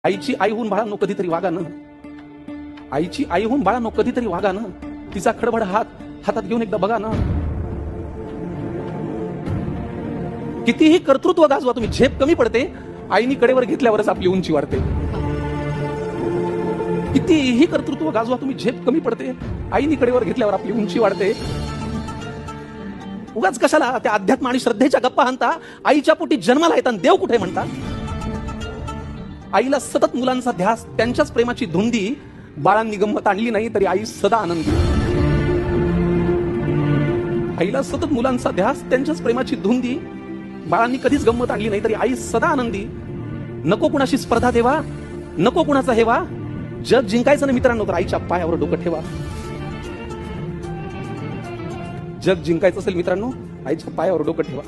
आईची आई होऊन बाळांनो कधीतरी वागा ना. आईची आई होऊन बाळांनो कधीतरी वागा ना. तिचा खडबड हातात घेऊन एकदा बघा ना. कितीही कर्तृत्व गाजवा तुम्ही, झेप कमी पडते. आईनी कडेवर घेतल्यावरच आपली उंची वाढते. कितीही कर्तृत्व गाजवा तुम्ही, झेप कमी पडते. आईनी कडेवर घेतल्यावर आपली उंची वाढते. उगाच कशाला त्या अध्यात्म आणि श्रद्धेच्या गप्पा हाणता. आईच्या पोटी जन्माला येताना देव कुठे म्हणता. आईला सतत मुलांचा ध्यास, त्यांच्याच प्रेमाची धुंदी. बाळांनी गंमत आणली नाही तरी आई सदा आनंदी. आईला सतत मुलांचा ध्यास, त्यांच्याच प्रेमाची धुंदी. बाळांनी कधीच गंमत आणली नाही तरी आई सदा आनंदी. नको कुणाशी स्पर्धा ठेवा, नको कुणाचा हेवा. जग जिंकायचं ना मित्रांनो तर आईच्या पायावर डोकं ठेवा. जग जिंकायचं असेल मित्रांनो, आईच्या पायावर डोकं ठेवा.